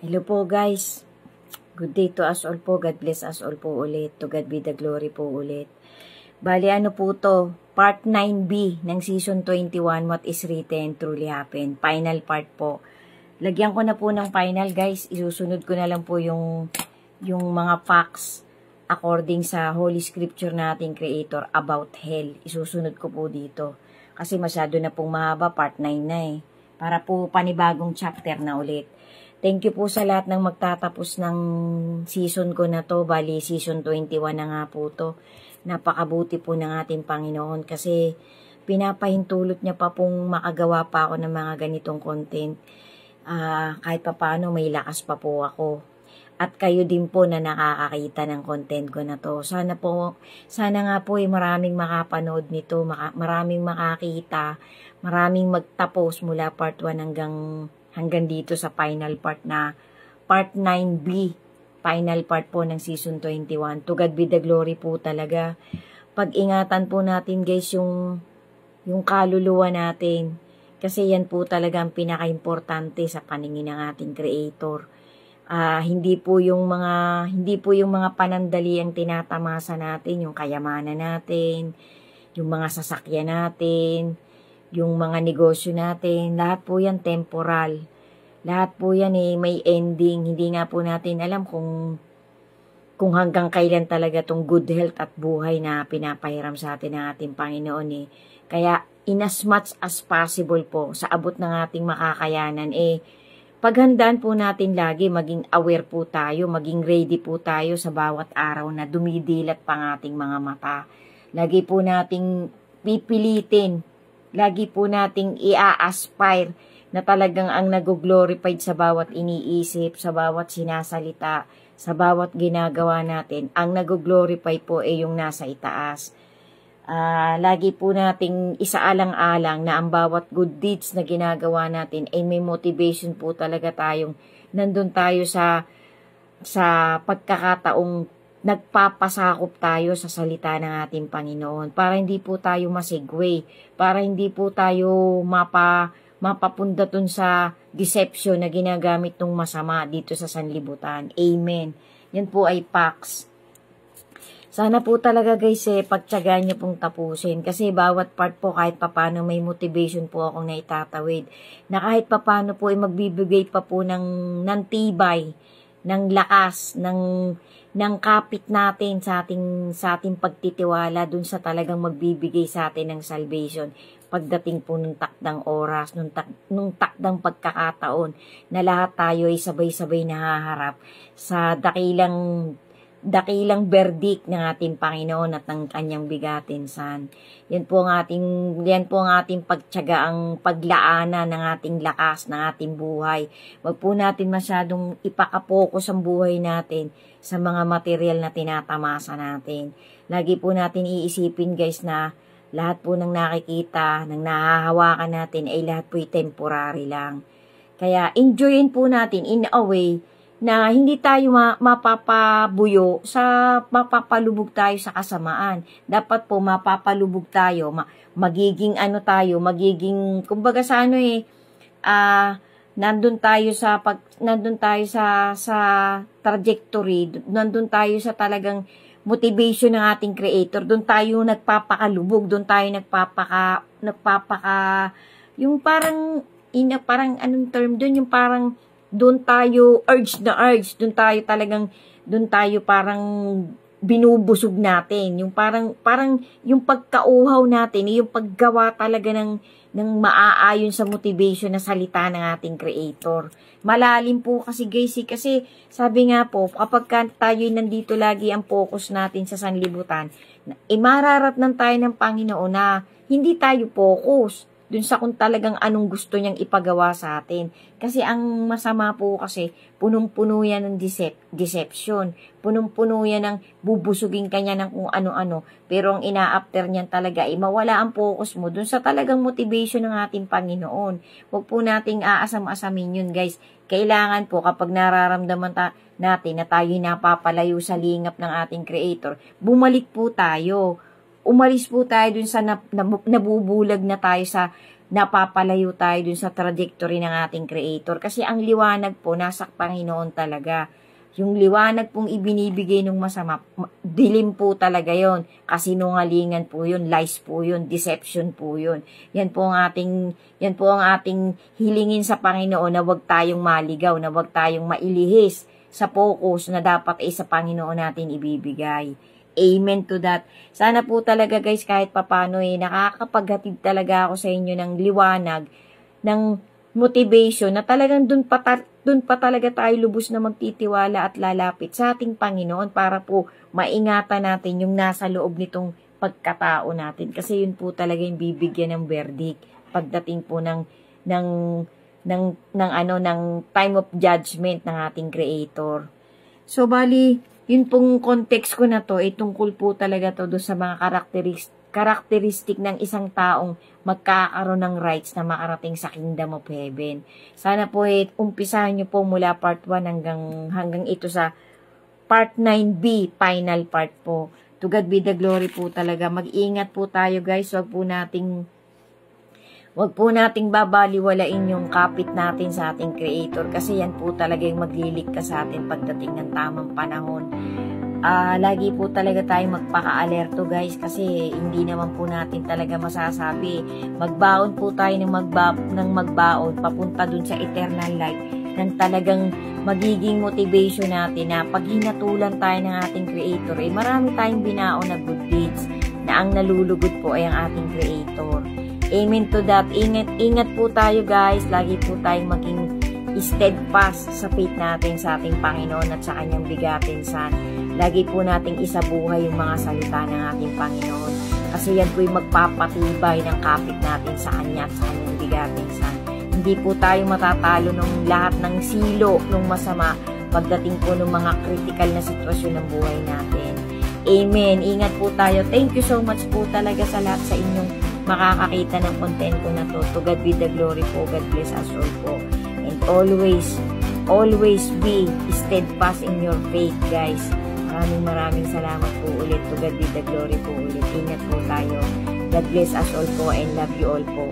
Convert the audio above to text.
Hello po guys. Good day to us all po. God bless us all po ulit. To God be the glory po ulit. Bali ano po to? Part 9B ng Season 21, What is Written Truly Happened. Final part po. Lagyan ko na po ng final guys. Isusunod ko na lang po yung mga facts according sa Holy Scripture nating Creator about hell. Isusunod ko po dito. Kasi masyado na pong mahaba. Part 9 na eh. Para po panibagong chapter na ulit. Thank you po sa lahat ng magtatapos ng season ko na to. Bali, season 21 na nga po to. Napakabuti po ng ating Panginoon kasi pinapahintulot niya pa pong makagawa pa ako ng mga ganitong content. Kahit pa paano may lakas pa po ako. At kayo din po na nakakakita ng content ko na to. Sana nga po maraming makapanood nito, maraming makakita, maraming magtapos mula part 1 hanggang dito sa final part na part 9B, final part po ng season 21. To God be the glory po talaga. Pag-ingatan po natin guys yung kaluluwa natin. Kasi yan po talaga ang pinaka-importante sa paningin ng ating Creator. Hindi po yung mga panandali ang tinatamasa natin, yung kayamanan natin, yung mga sasakyan natin, yung mga negosyo natin, lahat po yan temporal. Lahat po yan may ending. Hindi nga po natin alam kung hanggang kailan talaga tong good health at buhay na pinapahiram sa atin ng ating Panginoon eh. Kaya in as much as possible po, sa abot ng ating makakayanan paghandaan po natin lagi, maging aware po tayo, maging ready po tayo sa bawat araw na dumidilat pang ating mga mata. Lagi po nating pipilitin, lagi po nating i-aspire na talagang ang nag-glorified sa bawat iniisip, sa bawat sinasalita, sa bawat ginagawa natin. Ang nag-glorify po yung nasa itaas. Lagi po nating isaalang-alang na ang bawat good deeds na ginagawa natin ay may motivation po talaga tayong nandun tayo sa pagkakataong nagpapasakop tayo sa salita ng ating Panginoon para hindi po tayo masigway, para hindi po tayo mapapunda dun sa deception na ginagamit ng masama dito sa sanlibutan. Amen. Yan po ay facts. Sana po talaga guys pagtyagaan niyo pong tapusin kasi bawat part po kahit papano may motivation po akong naitatawid na kahit papano po magbibigay pa po ng tibay, ng lakas, ng kapit natin sa ating pagtitiwala dun sa talagang magbibigay sa atin ng salvation pagdating po nung takdang oras, nung takdang pagkakataon na lahat tayo ay sabay-sabay nahaharap sa dakilang verdict ng ating Panginoon at ng kanyang bigatin san. Yan po ang ating pagtiyagaang paglaanan ng ating lakas, ng ating buhay. Wag po natin masyadong ipakapokus ang buhay natin sa mga material na tinatamasa natin. Lagi po natin iisipin guys na lahat po ng nakikita, ng nahahawakan natin ay lahat po temporary lang. Kaya enjoyin po natin in a way na hindi tayo mapapalubog tayo sa kasamaan. Dapat po mapapalubog tayo, magiging kumbaga sa nandun tayo sa trajectory, nandun tayo sa talagang motivation ng ating Creator. Doon tayo nagpapakalubog, doon tayo yung parang anong term doon, yung parang doon tayo doon tayo parang binubusog natin. Yung parang yung pagkauhaw natin, yung paggawa talaga ng maaayon sa motivation na salita ng ating Creator. Malalim po kasi guys, kasi sabi nga po, kapag tayo nandito lagi ang focus natin sa sanlibutan, mararatnan tayo ng Panginoon na hindi tayo focus dun sa kung talagang anong gusto niyang ipagawa sa atin. Kasi ang masama po kasi, punong-puno yan ng deception. Punong-puno yan ng bubusugin kanya ng kung ano-ano. Pero ang ina-after niyan talaga mawala ang focus mo dun sa talagang motivation ng ating Panginoon. Huwag po nating aasam-asamin yun guys. Kailangan po kapag nararamdaman natin na tayo'y napapalayo sa lingap ng ating Creator, bumalik po tayo. Umalis po tayo dun sa nabubulag na tayo sa napapalayo tayo dun sa trajectory ng ating Creator. Kasi ang liwanag po, nasa Panginoon talaga. Yung liwanag pong ibinibigay ng masama, dilim po talaga yon. Kasinungalingan po yun, lies po yun, deception po yun. Yan po ang ating hilingin sa Panginoon na wag tayong maligaw, na wag tayong mailihis sa focus na dapat ay sa Panginoon natin ibibigay. Amen to that. Sana po talaga guys, kahit papano nakakapaghatid talaga ako sa inyo ng liwanag, ng motivation na talagang dun pa talaga tayo lubos na magtitiwala at lalapit sa ating Panginoon para po maingatan natin yung nasa loob nitong pagkatao natin. Kasi yun po talaga yung bibigyan ng verdict pagdating po ng time of judgment ng ating Creator. So bali, yun pong context ko na to, tungkol po talaga to do sa mga karakteristik ng isang taong magkakaroon ng rights na makarating sa Kingdom of Heaven. Sana po umpisahan nyo po mula part 1 hanggang ito sa part 9B, final part po. To God be the glory po talaga. Mag-ingat po tayo guys. Wag po nating babaliwalain yung kapit natin sa ating Creator kasi yan po talaga yung magliligtas sa atin pagdating ng tamang panahon. Lagi po talaga tayong magpaka-alerto guys kasi hindi naman po natin talaga masasabi. Magbaon po tayo ng magbaon papunta dun sa eternal life nang talagang magiging motivation natin na pag hinatulan tayo ng ating Creator marami tayong binaon na good deeds na ang nalulugod po ay ang ating Creator. Amen to that. Ingat po tayo guys. Lagi po tayong maging steadfast sa faith natin sa ating Panginoon at sa kanyang bigatin Son. Lagi po nating isabuhay yung mga salita ng ating Panginoon. Kasi yan po yung magpapatibay ng kapit natin sa kanya at sa kanyang bigatin Son. Hindi po tayo matatalo ng lahat ng silo, ng masama pagdating po ng mga critical na sitwasyon ng buhay natin. Amen. Ingat po tayo. Thank you so much po talaga sa lahat sa inyong makakakita ng content ko na to. To God be the glory po. God bless us all po. And always be steadfast in your faith guys. Maraming salamat po ulit. To God be the glory po ulit. Ingat po tayo. God bless us all po and love you all po.